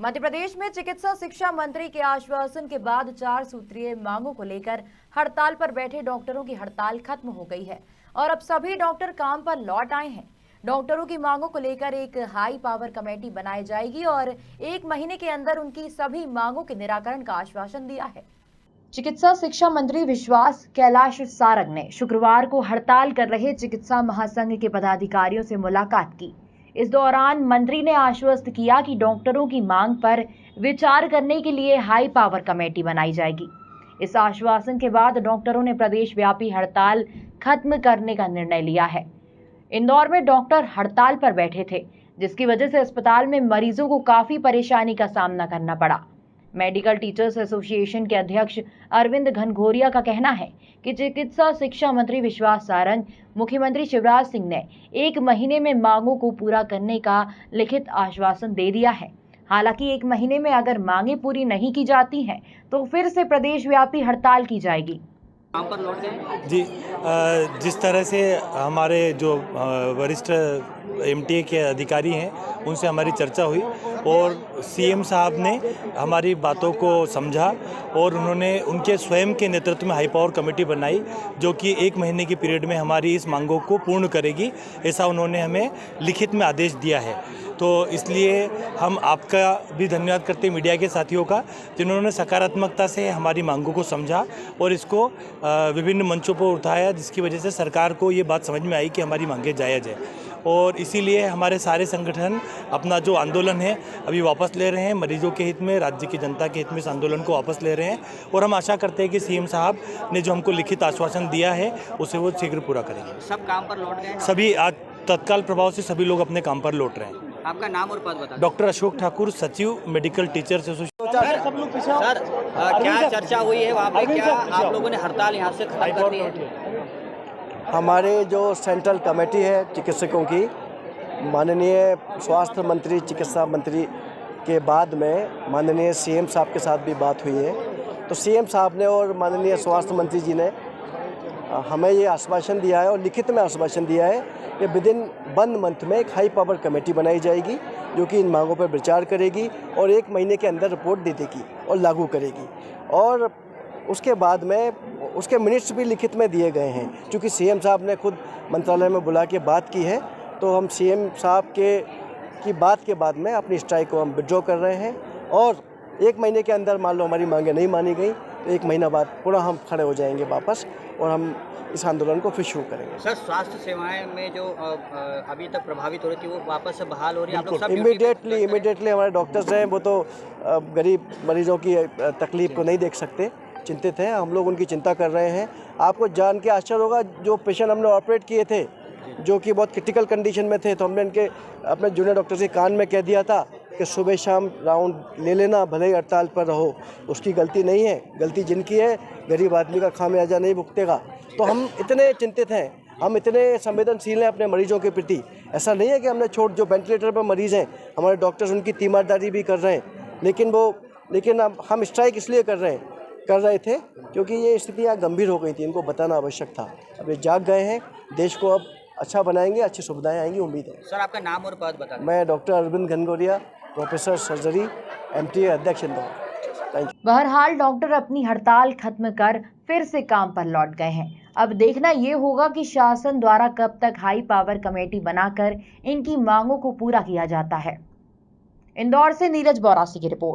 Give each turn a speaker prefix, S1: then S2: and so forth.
S1: मध्य प्रदेश में चिकित्सा शिक्षा मंत्री के आश्वासन के बाद 4 सूत्रीय मांगों को लेकर हड़ताल पर बैठे डॉक्टरों की हड़ताल खत्म हो गई है और अब सभी डॉक्टर काम पर लौट आए हैं। डॉक्टरों की मांगों को लेकर एक हाई पावर कमेटी बनाई जाएगी और 1 महीने के अंदर उनकी सभी मांगों के निराकरण का आश्वासन दिया है। चिकित्सा शिक्षा मंत्री विश्वास कैलाश सारंग ने शुक्रवार को हड़ताल कर रहे चिकित्सा महासंघ के पदाधिकारियों से मुलाकात की। इस दौरान मंत्री ने आश्वस्त किया कि डॉक्टरों की मांग पर विचार करने के लिए हाई पावर कमेटी बनाई जाएगी। इस आश्वासन के बाद डॉक्टरों ने प्रदेश व्यापी हड़ताल खत्म करने का निर्णय लिया है। इंदौर में डॉक्टर हड़ताल पर बैठे थे, जिसकी वजह से अस्पताल में मरीजों को काफी परेशानी का सामना करना पड़ा। मेडिकल टीचर्स एसोसिएशन के अध्यक्ष अरविंद घनघोरिया का कहना है कि चिकित्सा शिक्षा मंत्री विश्वास सारंग मुख्यमंत्री शिवराज सिंह ने 1 महीने में मांगों को पूरा करने का लिखित आश्वासन दे दिया है। हालांकि 1 महीने में अगर मांगे पूरी नहीं की जाती हैं तो फिर से प्रदेश व्यापी हड़ताल की जाएगी।
S2: काम पर लौट गए
S3: जी, जिस तरह से हमारे जो वरिष्ठ एमटीए के अधिकारी हैं उनसे हमारी चर्चा हुई और सीएम साहब ने हमारी बातों को समझा और उन्होंने उनके स्वयं के नेतृत्व में हाई पावर कमेटी बनाई जो कि 1 महीने की पीरियड में हमारी इस मांगों को पूर्ण करेगी, ऐसा उन्होंने हमें लिखित में आदेश दिया है। तो इसलिए हम आपका भी धन्यवाद करते हैं मीडिया के साथियों का, जिन्होंने सकारात्मकता से हमारी मांगों को समझा और इसको विभिन्न मंचों पर उठाया, जिसकी वजह से सरकार को ये बात समझ में आई कि हमारी मांगें जायज़ है। और इसीलिए हमारे सारे संगठन अपना जो आंदोलन है अभी वापस ले रहे हैं। मरीजों के हित में, राज्य की जनता के हित में इस आंदोलन को वापस ले रहे हैं और हम आशा करते हैं कि सीएम साहब ने जो हमको लिखित आश्वासन दिया है उसे वो शीघ्र पूरा करेंगे।
S2: सब काम पर लौट गए?
S3: सभी आज तत्काल प्रभाव से सभी लोग अपने काम पर लौट रहे हैं।
S2: आपका नाम और पद बता।
S3: डॉक्टर अशोक ठाकुर, सचिव मेडिकल टीचर्स एसोसिएशन।
S2: सर, क्या चर्चा हुई है वहाँ पे? क्या आप लोगों ने हड़ताल यहाँ से खत्म कर दी है?
S4: हमारे जो सेंट्रल कमेटी है चिकित्सकों की, माननीय स्वास्थ्य मंत्री, चिकित्सा मंत्री के बाद में माननीय सीएम साहब के साथ भी बात हुई है। तो सीएम साहब ने और माननीय स्वास्थ्य मंत्री जी ने हमें ये आश्वासन दिया है और लिखित में आश्वासन दिया है कि विदिन 1 मंथ में एक हाई पावर कमेटी बनाई जाएगी जो कि इन मांगों पर विचार करेगी और 1 महीने के अंदर रिपोर्ट दे देगी और लागू करेगी। और उसके बाद में उसके मिनट्स भी लिखित में दिए गए हैं। क्योंकि सीएम साहब ने खुद मंत्रालय में बुला के बात की है, तो हम सीएम साहब की बात के बाद में अपनी स्ट्राइक को हम विड्रॉ कर रहे हैं और 1 महीने के अंदर मान लो हमारी मांगें नहीं मानी गई तो 1 महीना बाद पुनः हम खड़े हो जाएंगे वापस और हम इस आंदोलन को फिर शुरू करेंगे।
S2: सर, स्वास्थ्य सेवाएं में जो अभी तक प्रभावित हो रही थी वो वापस से बहाल हो रही है? आप लोग सब
S4: इमीडिएटली हमारे डॉक्टर्स हैं, वो तो गरीब मरीजों की तकलीफ को नहीं देख सकते, चिंतित हैं। हम लोग उनकी चिंता कर रहे हैं। आपको जान के आश्चर्य होगा, जो पेशेंट हमने ऑपरेट किए थे जो कि बहुत क्रिटिकल कंडीशन में थे, तो हमने इनके अपने जूनियर डॉक्टर के कान में कह दिया था कि सुबह शाम राउंड ले लेना, भले ही हड़ताल पर रहो। उसकी गलती नहीं है, गलती जिनकी है, गरीब आदमी का खामियाजा नहीं भुगतेगा। तो हम इतने चिंतित हैं, हम इतने संवेदनशील हैं अपने मरीजों के प्रति। ऐसा नहीं है कि हमने जो वेंटिलेटर पर मरीज़ हैं, हमारे डॉक्टर्स उनकी तीमारदारी भी कर रहे हैं, लेकिन अब हम स्ट्राइक इसलिए कर रहे थे क्योंकि ये स्थितियाँ गंभीर हो गई थी, इनको बताना आवश्यक था। अब ये जाग गए हैं, देश को अब अच्छा बनाएंगे, अच्छी सुविधाएं आएंगी, उम्मीद है।
S2: सर, आपका नाम और पद बता।
S4: मैं doctor Arvind Ghanghoriya, professor surgery, MTA अध्यक्ष इंदौर। Thank you.
S1: बहरहाल डॉक्टर अपनी हड़ताल खत्म कर फिर से काम पर लौट गए हैं। अब देखना ये होगा कि शासन द्वारा कब तक हाई पावर कमेटी बनाकर इनकी मांगों को पूरा किया जाता है। इंदौर से नीरज बौरासी की रिपोर्ट।